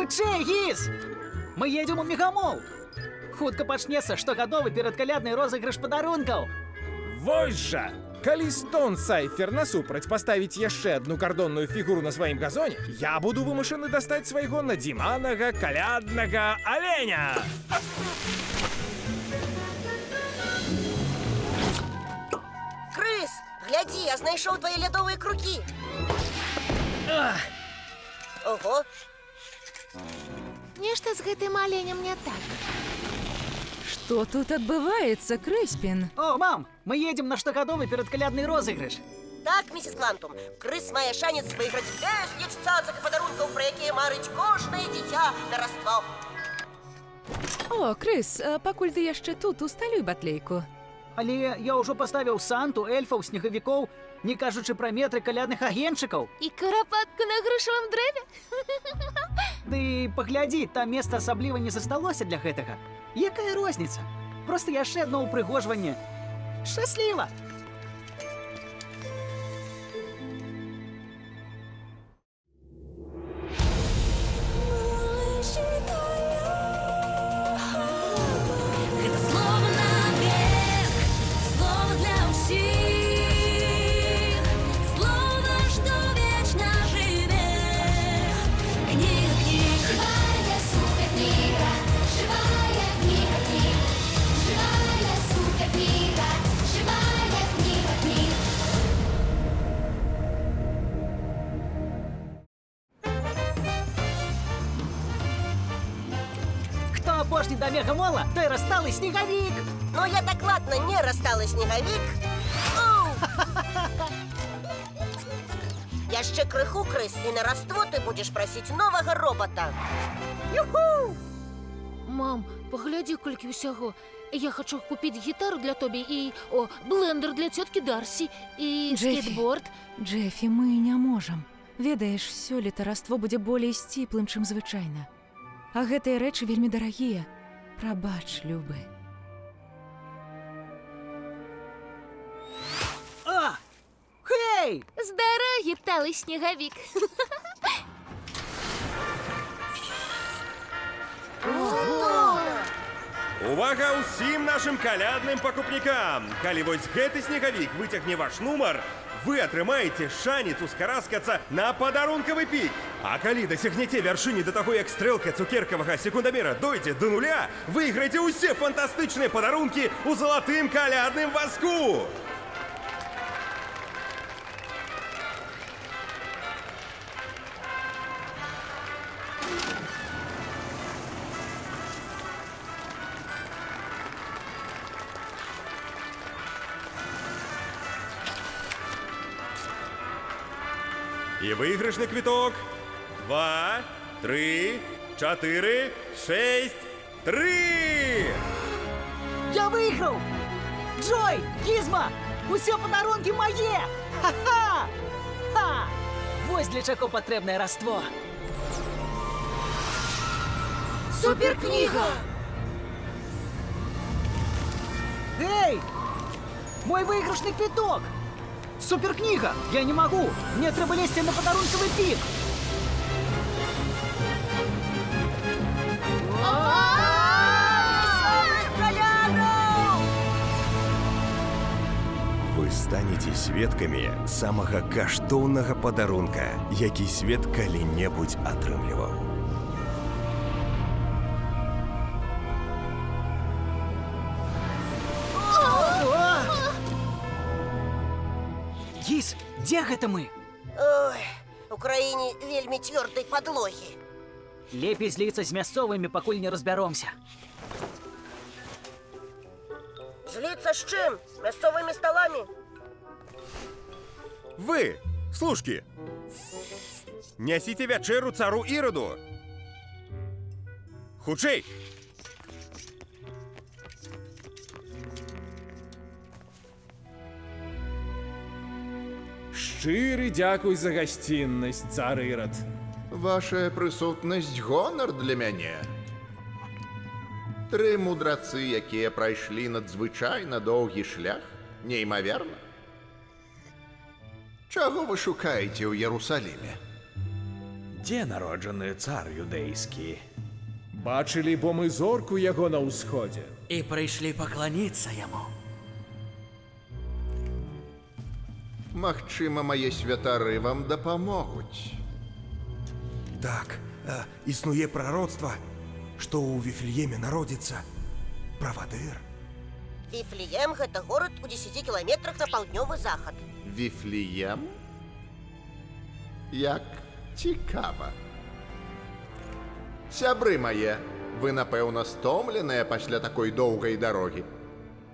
Хутчэй, Гіз! Мы едем у Мегамол! Хутка пачнецца штогадовы перадкалядны розыгрыш падарункаў! Вось жа! Калі Стон Сайфер насупраць паставіць яшчэ адну кардонную фігуру на сваім газоне, я буду вымушаны дастаць свайго надзіманага каляднага аленя! Крыс, глядзі, я знайшоў твае лядовыя крукі. Ого. Нешта з гэтым аленем не так. Што тут адбываецца, Крыспін? О, мам, мы едем на штогадовы перадкалядны розыгрыш. Так, місіс Квантум, Крыс мае шанец выйграць безліч цацак і падарункаў, пра якія марыць кожнае дзіця на Раство. О, Крыс, пакуль ты яшчэ тут, усталюй батлейку. Але я ўжо паставіў Санту, эльфаў, снегавікоў, не кажучы пра метры калядных агеньчыкаў. І карапатку на грушавым дрэве. Ды паглядзі, там месца асабліва не засталося для гэтага. Якая розніца? Проста яшчэ адно ўпрыгожванне. Шчасліва! Гэта слова навек, слова для ўсіх, слова, што вечна жыве. Кніга кніг. Живая суперкнига, живая книга книг, живая суперкнига, живая книга книг. Хто апошні да Мегамола, той рассталы снегавік! Но я дакладна не рассталы снегавік. Яшчэ крыху, Крыс, і на Раство ты будзеш прасіць новага робота. Юху! Мам, паглядзі, колькі ўсяго. Я хачу купіць гітару для тобі і, блендер для цёткі Дарсі і скейтборд. Джефі, мы не можам. Ведаеш, сёлета Раство будзе болей сціплым, чым звычайна. А гэтыя рэчы вельмі дарагія. Прабач, любы. А! Хей! З дарогі, талы снегавік. Увага ўсім нашым калядным пакупнікам! Калі вось гэты снегавік выцягне ваш нумар, вы атрымаеце шанец ускараскацца на падарункавы пік. А калі дасягнеце вяршыні да таго, як стрэлка цукеркавага секундамера дойдзе да нуля, выйграеце ўсе фантастычныя падарункі ў залатым калядным вазку! І выйгрышны квіток 2, 3, 4, 6, 3! Я выйграў! Джой, Гізма! Усе падарункі мае! Ха-ха! Ха! Вось для чаго патрэбнае Раство! Суперкніга! Эй! Мой выйгрышны квіток! Суперкніга! Я не магу! Мне трэба лезці на падарункавы пік! Вы станеце сведкамі самага каштоўнага падарунка, які свет калі-небудзь атрымліваў. Гіз, дзе гэта мы? Ой, у краіне вельмі цвёрдай падлогі. Лепей зліцца з мясцовымі, пакуль не разбяромся. Зліцца з чым? З мясцовымі сталамі? Вы, служкі, нясіце вячэру цару Іраду. Хутчэй! Шчыры дзякуй за гасціннасць, цар Ірад. Ваша прысутнасць гонар для мяне. 3 мудрацы, якія прайшлі надзвычайна доўгі шлях, неймаверна. Чаго вы шукаеце ў Ярусаліме? Дзе народжаны цар юдэйскі? Бачылі, бо мы зорку яго на ўсходзе. І прыйшлі пакланіцца яму. Магчыма, мае святары вам дапамогуць. Так, існуе прароцтва, што ў Віфлееме народзіцца правадыр. Віфлеем – гэта горад у 10 кіламетрах на паўднёвы захад. Віфлеем? Як цікава. Сябры мае, вы, напэўна, стомленыя пасля такой доўгай дарогі.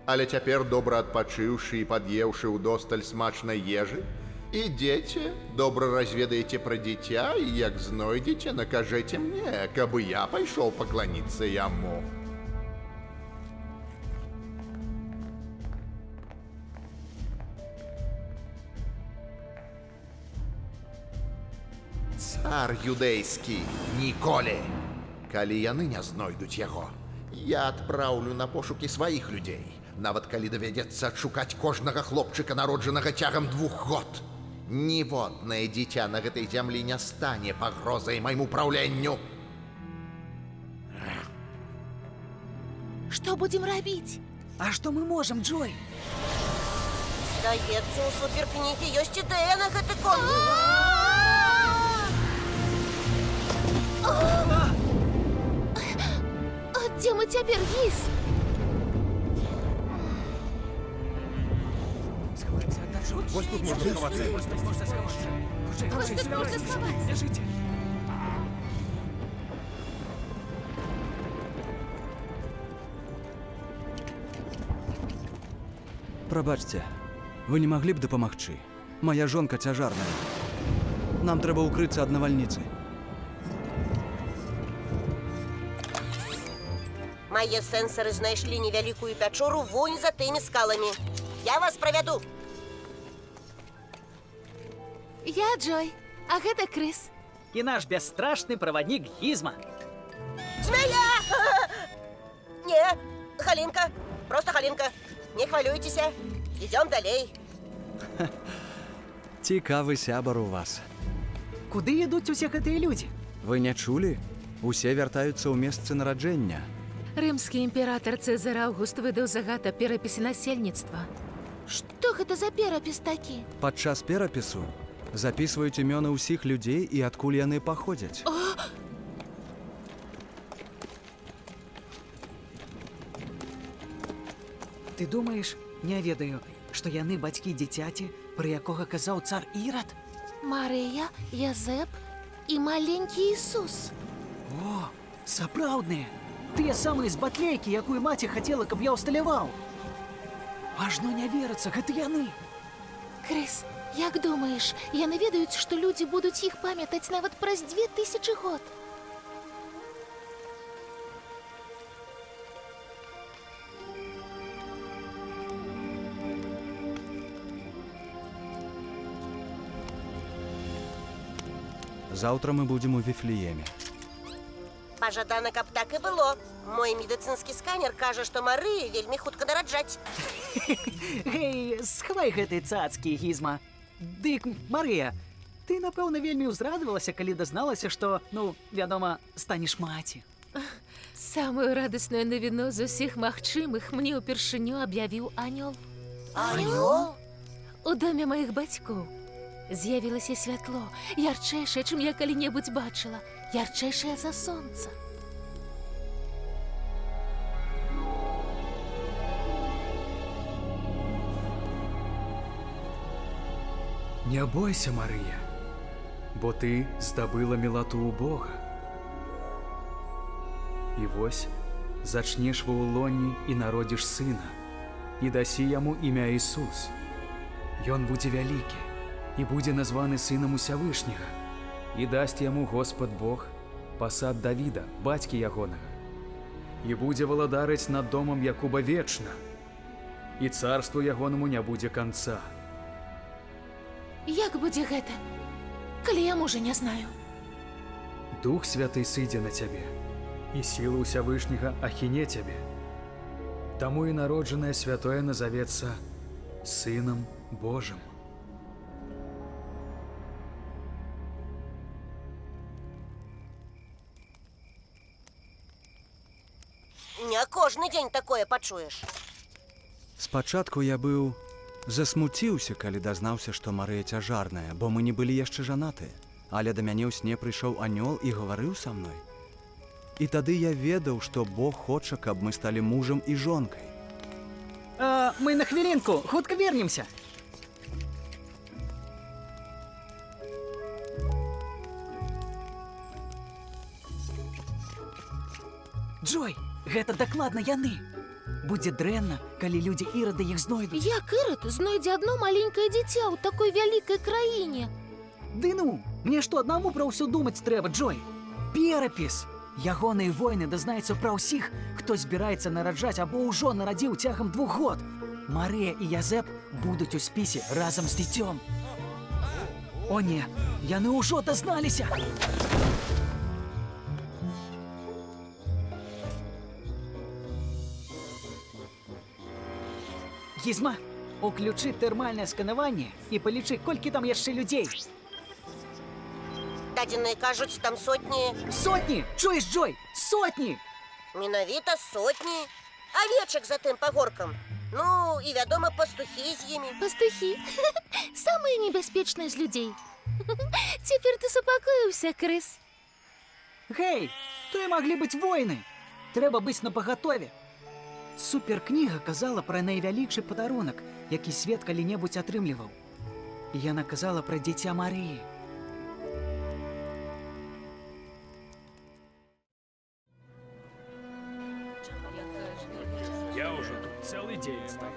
Але цяпер, добра адпачыўшы і пад'еўшы ўдосталь смачнай ежы, ідзеце, добра разведаеце пра дзіця і, як знойдзеце, накажэце мне, каб і я пайшоў пакланіцца яму. Цар юдэйскі ніколі. Калі яны не знойдуць яго, я адпраўлю на пошукі сваіх людзей. Нават калі давядзецца адшукаць кожнага хлопчыка, народжанага цягам 2 год. Ніводнае дзіця на гэтай зямлі не стане пагрозай майму праўленню. Што будзем рабіць? А што мы можам, Джой? Здаецца, у суперкнігі ёсць ідэя на гэты конт. А дзе мы цяпер, Гіз? Вось тут можна схавацца. Вось тут можна схавацца. Бежите. Прабачце, вы не маглі б дапамагчы? Мая жонка цяжарная. Нам трэба ўкрыцца ад навальніцы. Мае сэнсары знайшлі невялікую пячору вунь за тымі скаламі. Я вас правяду. Я Джой, а гэта Крыс. І наш бясстрашны праваднік Гізма. Змяя! Не, Галінка, просто Галінка. Не хвалюйцеся. Ідём далей. Цікавы сябар у вас. Куды ідуць усе гэтыя людзі? Вы не чулі? Усе вяртаюцца ў месцы нараджэння. Рымскі імператар Цэзар Аўгуст выдаў загад аб перапісе насельніцтва. Што гэта за перапіс такі? Падчас перапісу запісваюць імёны ўсіх людзей і адкуль яны паходзяць. Ты думаеш, не ведаю, што яны бацькі дзіцяці, пра якога казаў цар Ірад? Марыя, Язэп і маленькі Ісус. О, сапраўдныя! Тыя самыя з батлейкі, якую маці хацела, каб я ўсталяваў. Ажно не верыцца, гэта яны. Крыс, як думаеш, яны ведаюць, што людзі будуць іх памятаць нават праз 2000 год? Заўтра мы будзем у Віфлееме. Пажадана, каб так і было. Мой медыцынскі сканер кажа, што Марыі вельмі хутка нараджаць. Гэй, схавай гэтай цацкі, Гізма. Дык, Марыя, ты, напэўна, вельмі ўзрадавалася, калі дазналася, што, вядома, станеш маці. Самую радасную навіну з усіх магчымых мне ўпершыню аб'явіў анёл. Анёл? У доме маіх бацькоў з'явілася святло, ярчэйшае, чым я калі-небудзь бачыла, ярчэйшае за сонца. Не бойся, Марыя, бо ты здабыла мілату ў Бога. І вось зачнеш ва ўлонні і народзіш сына, і дасі яму імя Ісус. Ён будзе вялікі і будзе названы сынам Усявышняга, і дасць яму Господ Бог пасад Давіда, бацькі ягонага, і будзе валадарыць над домам Якуба вечна, і царству ягонаму не будзе канца. Як будзе гэта, калі я мужа не знаю? Дух Святы сыдзе на цябе, і сіла Усявышняга ахіне цябе. Таму і народжанае святое назавецца Сынам Божым. Не кожны дзень такое пачуеш. Спачатку я быў засмуціўся, калі дазнаўся, што Марыя цяжарная, бо мы не былі яшчэ жанатыя. Але да мяне ў сне прыйшоў анёл і гаварыў са мной. І тады я ведаў, што Бог хоча, каб мы сталі мужам і жонкай. Мы на хвилинку, хутка вернемся. Джой, гэта дакладна яны. Будзе дрэнна, калі людзі Ірада іх знойдуць. Як Ірад знойдзе адно маленькае дзіця ў такой вялікай краіне? Ды ну, мне што аднаму пра ўсё думаць трэба, Джой. Перапіс. Ягоныя войны дазнаюцца пра ўсіх, хто збіраецца нараджаць або ўжо нарадзіў цягам 2 год. Марыя і Язэп будуць у спісе разам з дзіцём. О не, яны ўжо дазналіся. Гізма, уключы тэрмальнае сканаванне і палічы, колькі там яшчэ людзей. Дадзеныя кажуць, там сотні. Сотні! Чуеш, Джой? Сотні! Менавіта сотні. Авечак за тым па горкам. Ну, і вядома, пастухі з імі. Пастухі? Самыя небяспечныя з людзей. Цяпер ты супакоіўся, Крыс. Гей, то і маглі быць войны. Трэба быць напагатове. Суперкніга казала пра найвялікшы падарунак, які свет калі-небудзь атрымліваў. І яна казала пра дзіця Марыі. Я уже тут целый день стою.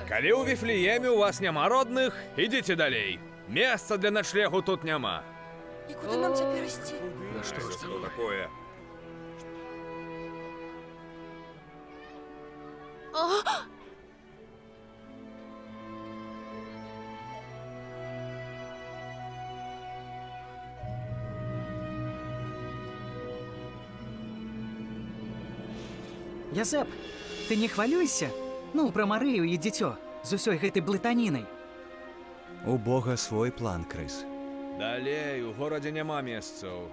Калі ў Віфлееме у вас няма родных, ідзіце далей. Месца для начлегу тут няма. І куды нам цяпер ісці? Да что ж такое? Язэп, ты не хвалюйся? Ну, пра Марыю і дзіцё з усёй гэтай блытанінай. У Бога свой план, Крыс. Далей, у горадзе няма месцаў.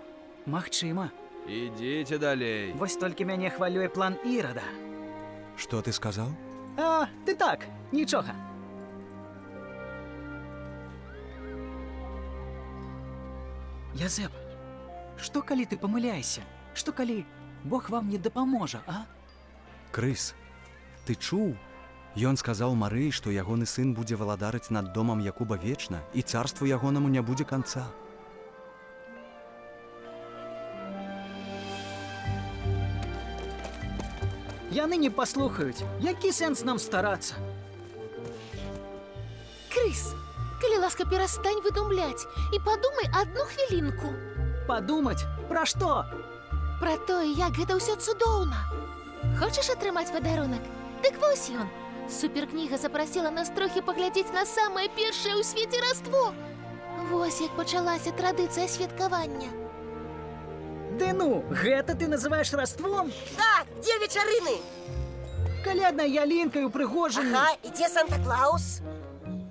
Магчыма. Ідзіце далей. Вось толькі мяне хвалюе план Ірада. Што ты сказаў? Ты так, нічога. Язэп, што калі ты памыляешся? Што калі Бог вам не дапаможа, а? Крыс, ты чуў? Ён сказаў Марыі, што ягоны сын будзе валадарыць над домам Якуба вечна, і царству ягонаму не будзе канца. Яны не паслухаюць. Які сэнс нам старацца? Крыс, калі ласка, перастань выдумляць і падумай адну хвілінку. Падумаць? Пра што? Пра тое, як гэта ўсё цудоўна. Хочаш атрымаць падарунак? Дык вось ён. Суперкніга запрасіла нас трохі паглядзець на самае першае ў свеце раство. Вось як пачалася традыцыя святкавання. Ды ну, гэта ты называеш раством? Так, дзе вечарыны? Каляднай ялінкай упрыгожанай. Ага, ідзе Санта-Клаус.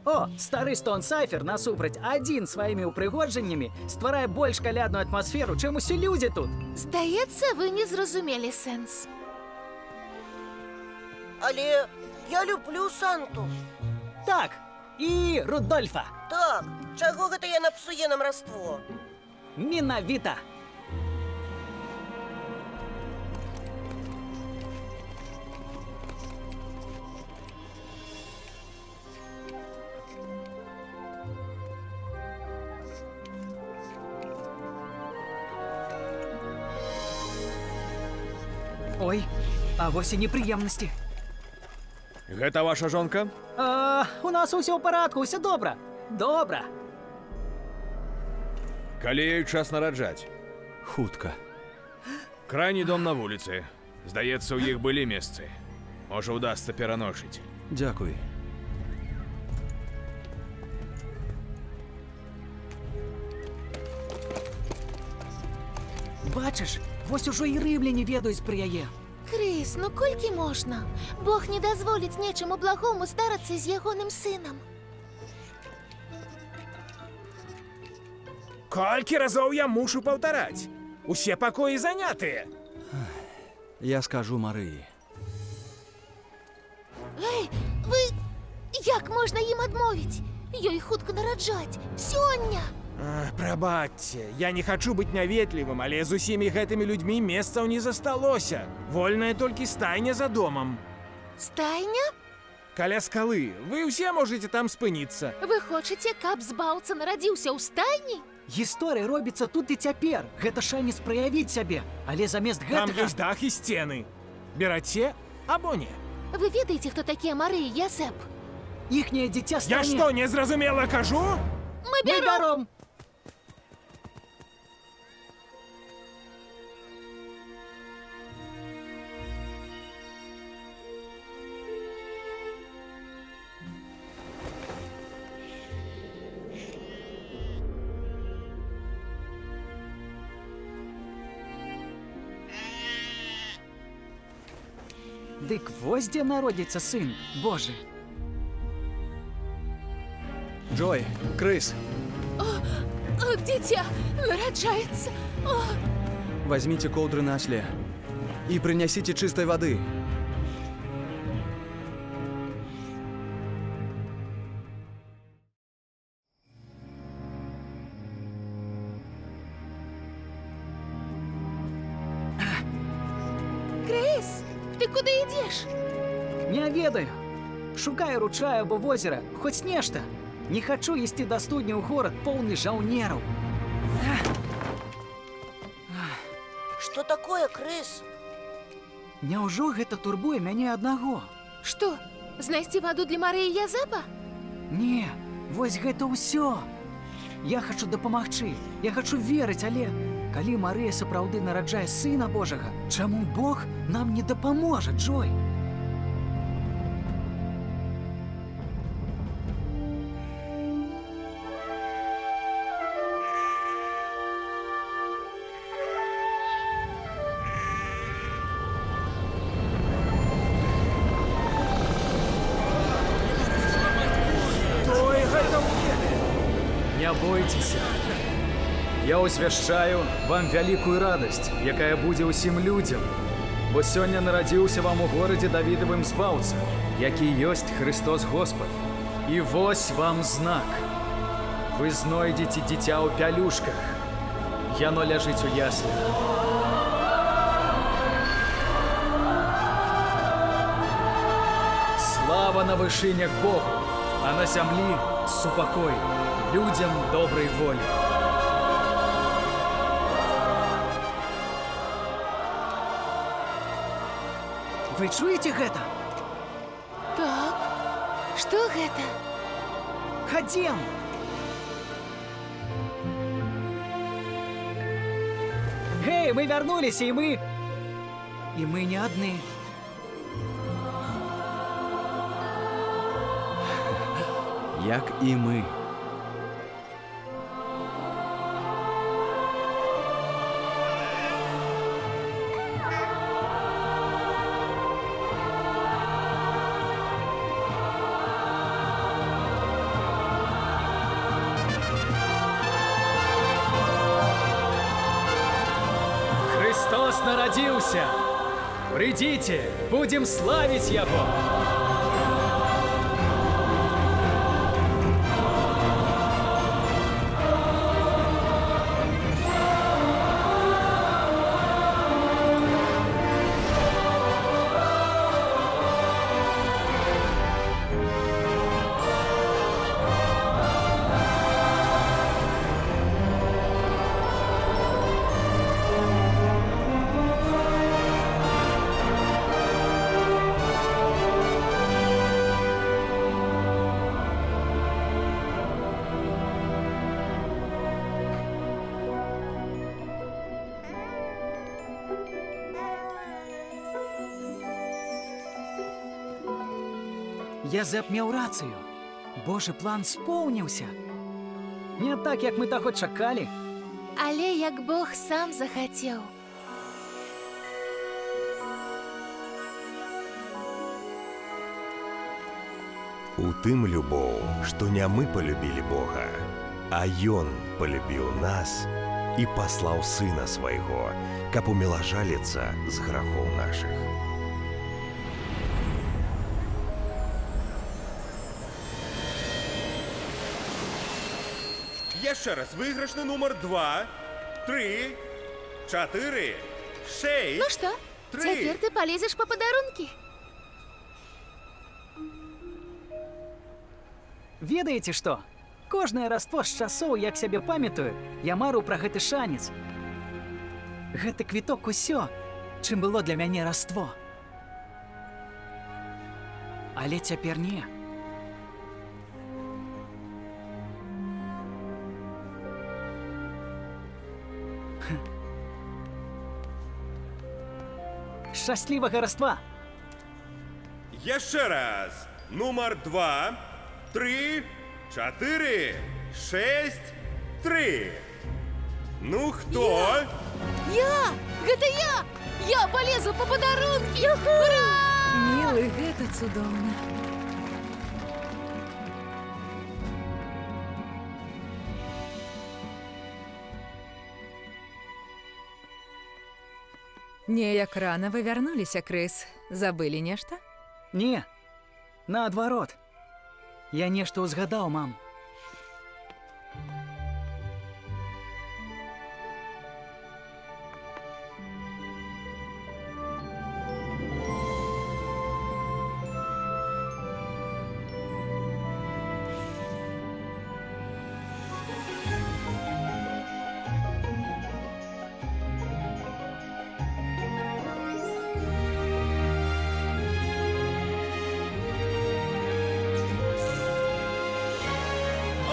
О, стары Стон Сайфер насупраць адзін сваімі упрыгожаннямі стварае больш калядную атмасферу, чым усе людзі тут. Здаецца, вы не зразумелі сэнс. Але я люблю Санту. Так, і Рудольфа. Так, чаго гэта яна псуе нам раство? Менавіта. Ой, а вось і непрыемнасці. Гэта ваша жонка? У нас усё ў парадку, усё добра. Добра. Калі ёй час нараджаць? Хутка. Крайні дом на вуліцы. Здаецца, у іх былі месцы. Можа, удасца пераночыць. Дзякуй. Бачыш, вось ужо і рымляне ведаюць пра яе. Крыс, ну колькі можна? Бог не дазволіць нечаму благому здарыцца з ягоным сынам. Колькі разоў я мушу паўтараць? Усе пакоі занятыя. Я скажу Марыі. Эй, вы... Як можна ім адмовіць? Ёй хутка нараджаць. Сёння! Прабачце, я не хачу быць няветлівым, але з усімі гэтымі людзьмі месцаў не засталося. Вольная толькі стайня за домам. Стайня? Каля скалы. Вы ўсе можете там спыніцца. Вы хочаце, каб збаўца нарадзіўся ў стайні? Гісторыя робіцца тут і цяпер. Гэта шанец праявіць сябе. Але замест Там гэтага... ёсць дах і сцены. Бераце або не. Вы ведаеце, хто такія Марыя і Язэп? Іхняе дзіця Я стане... што, незразумела кажу? Мы Мы бяром! Дык вось дзе народзіцца сын Божы. Джой, Крыс, Дзіця нараджаецца. возьмите колдры на осле и принесите чистой воды. Крыс, ты куды ідзеш? Не ведаю. Шукаю ручаю або возера, хоць нешта. Не хачу ісці да студні ў горад поўны жаўнераў. Что такое, крыс? Няўжо гэта турбуе мяне аднаго? Што, знайсці ваду для Марыі і Язэпа? Не, вось гэта ўсё. Я хачу дапамагчы, я хачу верыць, але калі Марыя сапраўды нараджае сына Божага, чаму Бог нам не дапаможа, Джой? Не бойцеся. Я ўзвяшчаю вам вялікую радасць, якая будзе ўсім людзям. Бо сёння нарадзіўся вам у горадзе Давідавым збаўца, які ёсць Христос Господ. І вось вам знак. Вы знойдзеце дзіця ў пялюшках. Яно ляжыць у яслях. Слава на вышынях Богу, а на зямлі супакой людям добрай волі. Вы чуеце гэта? Так. Што гэта? Хадзем! Гей, мы вярнуліся, і мы... І мы не адны. Як і мы. Христос нарадзіўся! Прыйдзіце, будзем славіць Яго! Язэп меў рацыю. Божы план споўніўся. Не так, як мы таго чакалі. Але як Бог сам захацеў. У тым любоў, што не мы полюбілі Бога, а Ён полюбіў нас і паслаў сына свайго, каб умілажаліцца з грахоў нашых. Яшчэ раз, выйгрышны нумар 2, 3, 4, 6... Ну што, 3. цяпер ты палезеш па падарункі? Ведаеце што? Кожнае раство з часоў, як сябе памятаю, я мару пра гэты шанец. Гэты квіток усё, чым было для мяне раство. Але цяпер не. Шчаслівага раства! Яшчэ раз. Нумар 2, 3, 4, 6, 3. Ну, хто? Я! Гэта я! Я палезу па падарункі! Ура! Мілы, гэта цудоўна. Неяк рана вы вярнуліся, Крыс. Забылі нешта? Не, наадварот. Я нешта ўзгадаў, мам.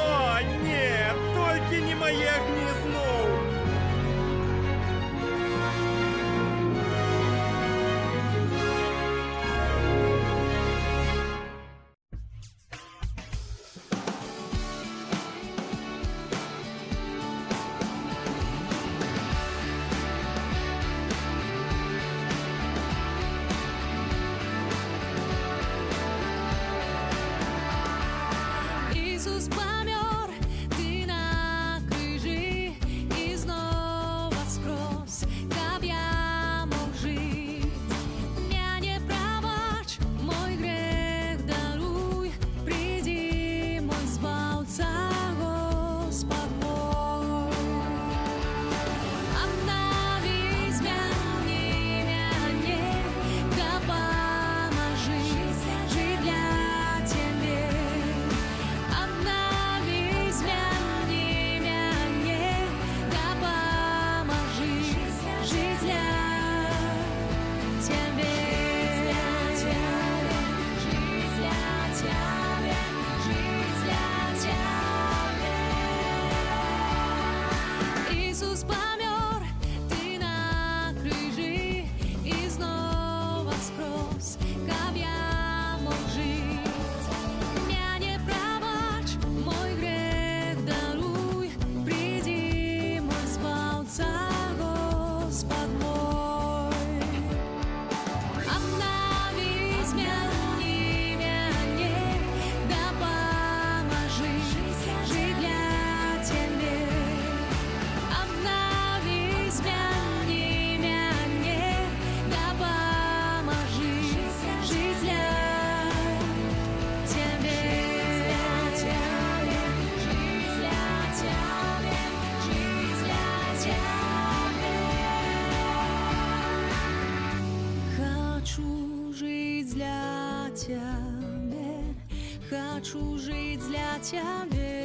О, не, толькі не мае гнізноў. Ісус памёр, ты на крыжы і зноў воскрос, каб я мог жыць. Мяне прабач, мой грэх даруй, прыйдзі, мой збаўца, Господ мой. Обнови, змяни мяне, дапамажы жыць для Цябе. Обнови, змяни мяне, дапамажы жыць для Цябе. Жыць для Цябе, жыць для Цябе. Ісус памёр, ты на крыжы і зноў воскрос, каб я мог жыць. Мяне прабач, мой грэх даруй, прыйдзі, мой збаўца, Господ мой. Обнови, змяни мяне, дапамажы жыць для Цябе. Обнови, змяни мяне, дапамажы жыць для Цябе. Жыць для Цябе, жыць для Цябе. Хочу жыць для Цябе, хочу жыць для Цябе.